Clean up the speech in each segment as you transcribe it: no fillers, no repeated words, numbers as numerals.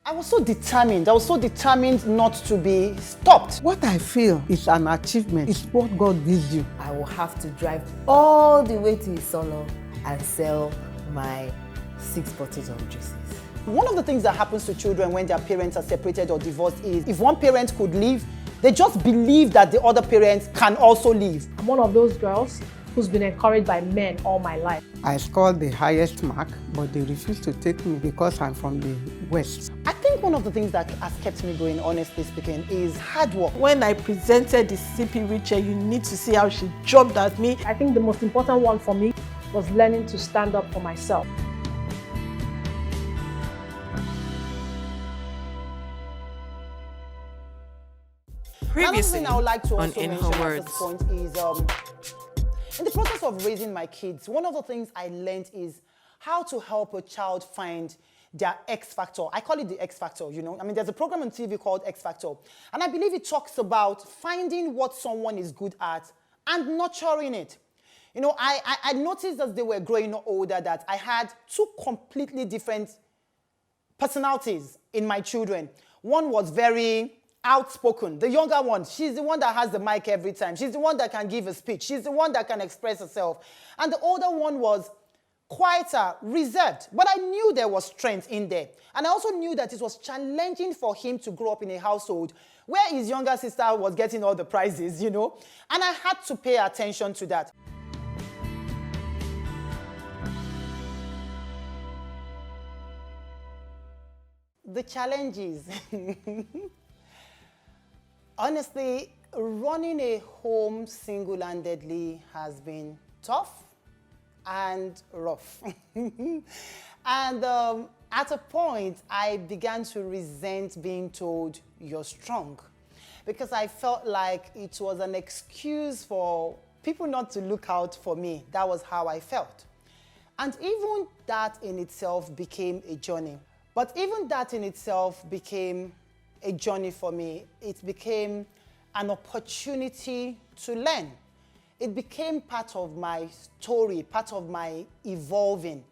I was so determined. I was so determined not to be stopped. What I feel is an achievement. It's what God gives you. I will have to drive all the way to Isolo and sell my 6 bottles of juices. One of the things that happens to children when their parents are separated or divorced is if one parent could leave, they just believe that the other parent can also leave. I'm one of those girls who's been encouraged by men all my life. I scored the highest mark, but they refused to take me because I'm from the West. I think one of the things that has kept me going, honestly speaking, is hard work. When I presented the CP wheelchair, you need to see how she jumped at me. I think the most important one for me was learning to stand up for myself. Another thing I would like to also on mention at Inhawords. this point is, in the process of raising my kids, one of the things I learned is how to help a child find their X factor. I call it the X factor, you know. I mean, there's a program on TV called X Factor, and I believe it talks about finding what someone is good at and nurturing it. You know, I noticed as they were growing older that I had 2 completely different personalities in my children. One was very outspoken. The younger one, she's the one that has the mic every time. She's the one that can give a speech. She's the one that can express herself. And the older one was quieter, reserved. But I knew there was strength in there. And I also knew that it was challenging for him to grow up in a household where his younger sister was getting all the prizes, you know. And I had to pay attention to that. The challenges. Honestly, running a home single-handedly has been tough and rough. And at a point, I began to resent being told, "You're strong," because I felt like it was an excuse for people not to look out for me. That was how I felt. And even that in itself became a journey. But even that in itself became a journey for me. It became an opportunity to learn. It became part of my story, part of my evolving.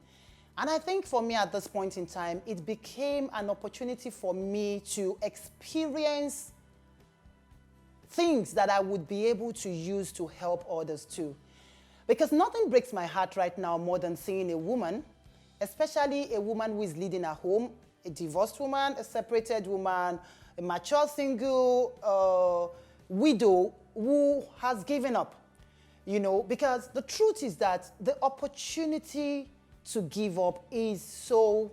And I think for me at this point in time, it became an opportunity for me to experience things that I would be able to use to help others too. Because nothing breaks my heart right now more than seeing a woman, especially a woman who is leading a home, a divorced woman, a separated woman, a mature single widow who has given up, you know, because the truth is that the opportunity to give up is so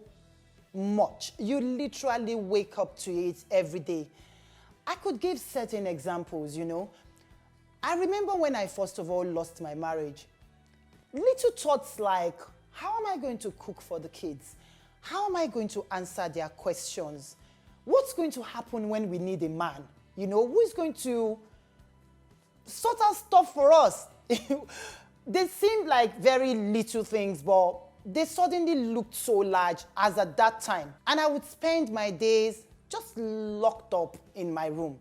much. You literally wake up to it every day. I could give certain examples, you know. I remember when I first of all lost my marriage, little thoughts like, how am I going to cook for the kids? How am I going to answer their questions? What's going to happen when we need a man? You know, who is going to sort out stuff for us? They seemed like very little things, but they suddenly looked so large as at that time. And I would spend my days just locked up in my room,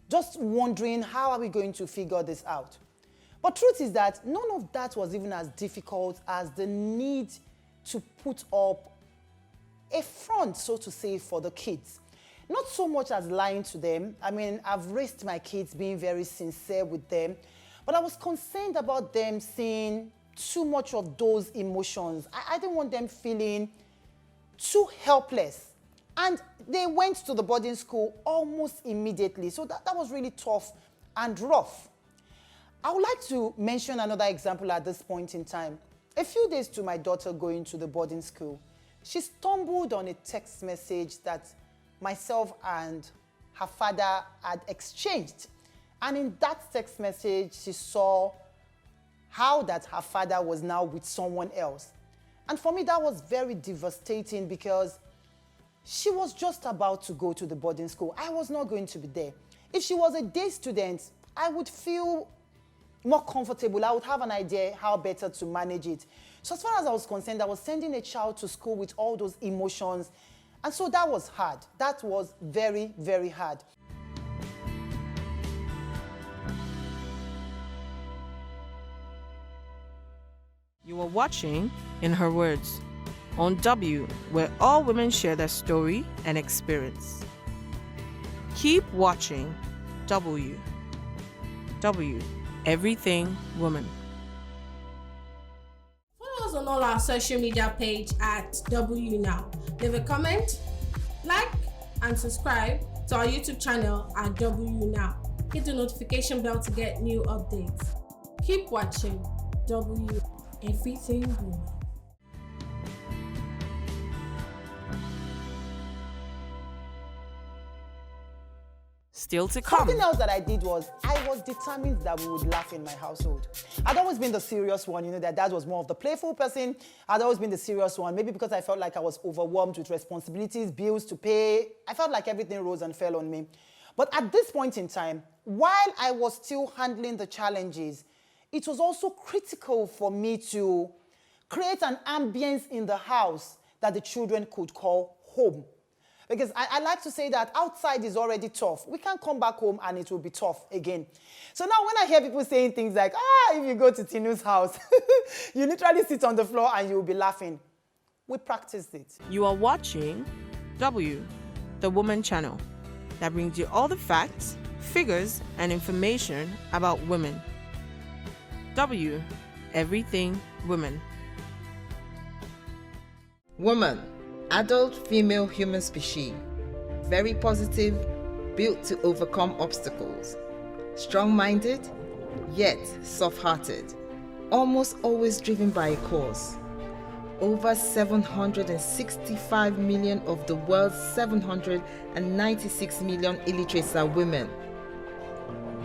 just wondering, how are we going to figure this out? But truth is that none of that was even as difficult as the need to put up a front, so to say, for the kids. Not so much as lying to them. I mean, I've raised my kids being very sincere with them, but I was concerned about them seeing too much of those emotions. I didn't want them feeling too helpless. And they went to the boarding school almost immediately. So that was really tough and rough. I would like to mention another example at this point in time. A few days to my daughter going to the boarding school, she stumbled on a text message that myself and her father had exchanged. And in that text message, she saw how that her father was now with someone else. And for me, that was very devastating because she was just about to go to the boarding school. I was not going to be there. If she was a day student, I would feel more comfortable. I would have an idea how better to manage it. So as far as I was concerned, I was sending a child to school with all those emotions. And so that was hard. That was very, very hard. You are watching Inhawords. on W, where all women share their story and experience. Keep watching W. W, everything woman. Follow us on all our social media page at W Now. Leave a comment, like, and subscribe to our YouTube channel at W Now. Hit the notification bell to get new updates. Keep watching W, everything woman. Still to come. Something else that I did was I was determined that we would laugh in my household. I'd always been the serious one, that dad was more of the playful person. I'd always been the serious one, maybe because I felt like I was overwhelmed with responsibilities, bills to pay. I felt like everything rose and fell on me. But at this point in time, while I was still handling the challenges, it was also critical for me to create an ambience in the house that the children could call home. Because I like to say that outside is already tough. We can't come back home and it will be tough again. So now when I hear people saying things like, if you go to Tinu's house, you literally sit on the floor and you will be laughing. We practiced it. You are watching W, the Woman channel, that brings you all the facts, figures, and information about women. W, everything women. Woman, adult female human species, very positive, built to overcome obstacles, strong-minded, yet soft-hearted, almost always driven by a cause. Over 765 million of the world's 796 million illiterates are women.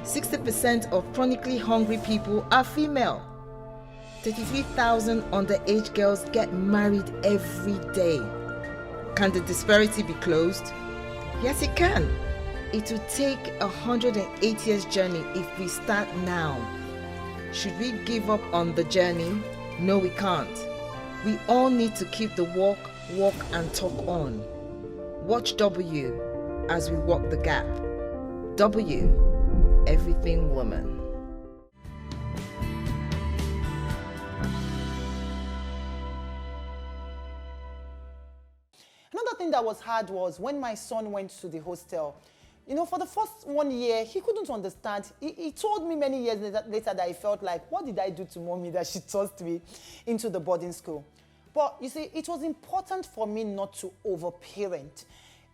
60% of chronically hungry people are female. 33,000 underage girls get married every day. Can the disparity be closed? Yes, it can. It will take 108 years journey if we start now. Should we give up on the journey? No, we can't. We all need to keep the walk and talk on. Watch W as we walk the gap. W, everything woman. Another thing that was hard was when my son went to the hostel. For the first 1 year, he couldn't understand. He told me many years later that he felt like, what did I do to mommy that she tossed me into the boarding school? But you see, it was important for me not to overparent.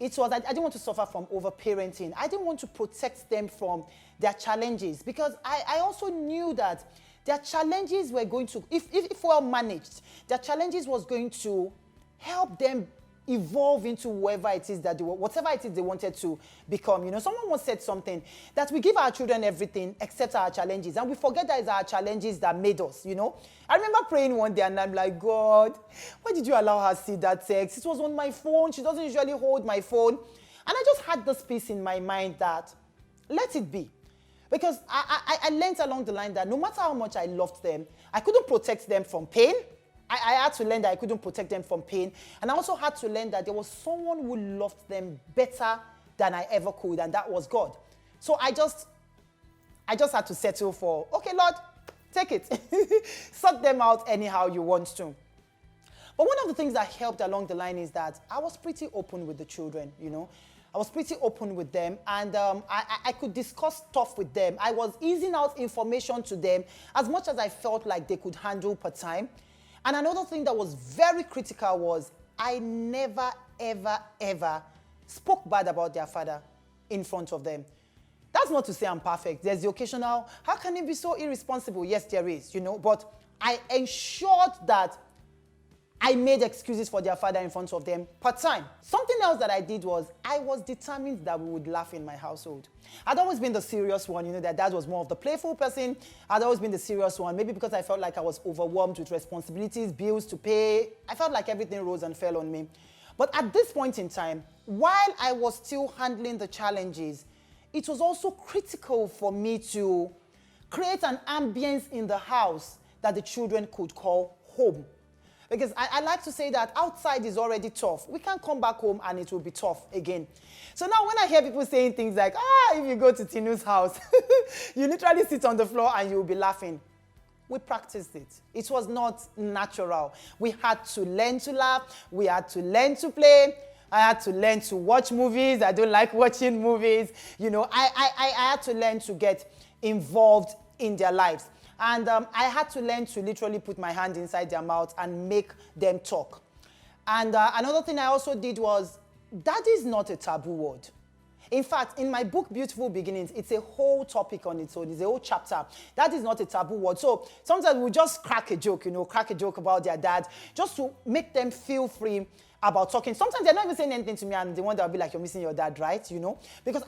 I didn't want to suffer from overparenting. I didn't want to protect them from their challenges because I also knew that their challenges were going to, if well managed, their challenges was going to help them evolve into whatever it is they wanted to become. Someone once said something that we give our children everything except our challenges, and we forget that it's our challenges that made us. I remember praying one day and I'm like, God, why did you allow her to see that text? It was on my phone. She doesn't usually hold my phone. And I just had this peace in my mind that let it be. Because I learned along the line that no matter how much I loved them, I couldn't protect them from pain. I had to learn that I couldn't protect them from pain. And I also had to learn that there was someone who loved them better than I ever could, and that was God. So I just had to settle for, okay, Lord, take it. Sort them out anyhow you want to. But one of the things that helped along the line is that I was pretty open with the children, I was pretty open with them, and I could discuss stuff with them. I was easing out information to them as much as I felt like they could handle per time. And another thing that was very critical was I never, ever, ever spoke bad about their father in front of them. That's not to say I'm perfect. There's the occasional, how can he be so irresponsible? Yes, there is, but I ensured that I made excuses for their father in front of them per time. Something else that I did was I was determined that we would laugh in my household. I'd always been the serious one, that dad was more of the playful person. I'd always been the serious one, maybe because I felt like I was overwhelmed with responsibilities, bills to pay. I felt like everything rose and fell on me. But at this point in time, while I was still handling the challenges, it was also critical for me to create an ambience in the house that the children could call home. Because I like to say that outside is already tough. We can't come back home and it will be tough again. So now when I hear people saying things like, if you go to Tinu's house, you literally sit on the floor and you will be laughing. we practiced it. It was not natural. We had to learn to laugh. We had to learn to play. I had to learn to watch movies. I don't like watching movies. You know, I had to learn to get involved in their lives. And I had to learn to literally put my hand inside their mouth and make them talk. And another thing I also did was, that is not a taboo word. In fact, in my book, Beautiful Beginnings, it's a whole topic on its own. It's a whole chapter. That is not a taboo word. So sometimes we just crack a joke, crack a joke about their dad, just to make them feel free about talking. Sometimes they're not even saying anything to me, and the one that will be like, you're missing your dad, right? Because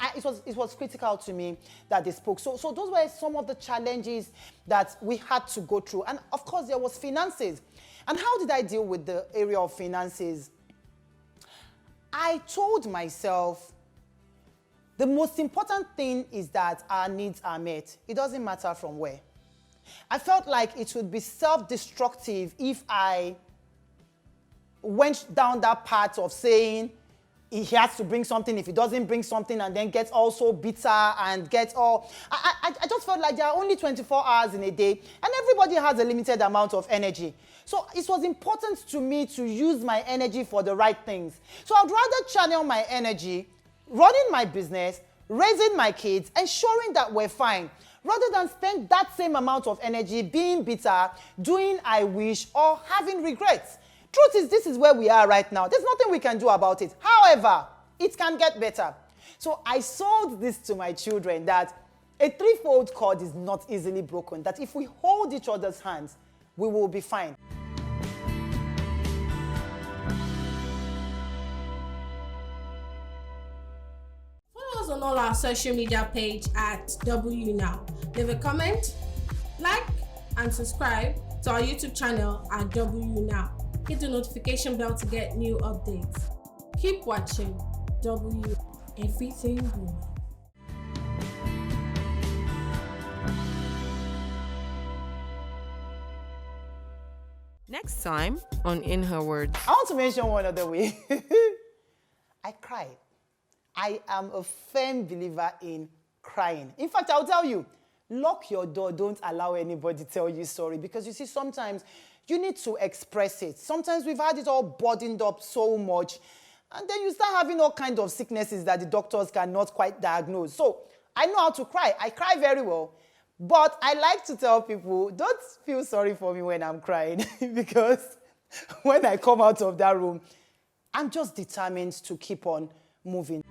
it was critical to me that they spoke. So those were some of the challenges that we had to go through. And of course, there was finances. And how did I deal with the area of finances? I told myself, the most important thing is that our needs are met. It doesn't matter from where. I felt like it would be self-destructive if I went down that path of saying he has to bring something, if he doesn't bring something, and then gets also bitter and gets all... I just felt like there are only 24 hours in a day, and everybody has a limited amount of energy. So it was important to me to use my energy for the right things. So I'd rather channel my energy running my business, raising my kids, ensuring that we're fine, rather than spend that same amount of energy being bitter, doing I wish, or having regrets. Truth is, this is where we are right now. There's nothing we can do about it. However, it can get better. So I sold this to my children, that a threefold cord is not easily broken, that if we hold each other's hands, we will be fine. On all our social media page at W Now. Leave a comment, like, and subscribe to our YouTube channel at W Now. Hit the notification bell to get new updates. Keep watching W Everything Woman. Next time on Inhawords. I want to mention one other way. I cry. I am a firm believer in crying. In fact, I'll tell you, lock your door. Don't allow anybody to tell you sorry, because you see, sometimes you need to express it. Sometimes we've had it all burdened up so much, and then you start having all kinds of sicknesses that the doctors cannot quite diagnose. So I know how to cry. I cry very well. But I like to tell people, don't feel sorry for me when I'm crying, because when I come out of that room, I'm just determined to keep on moving.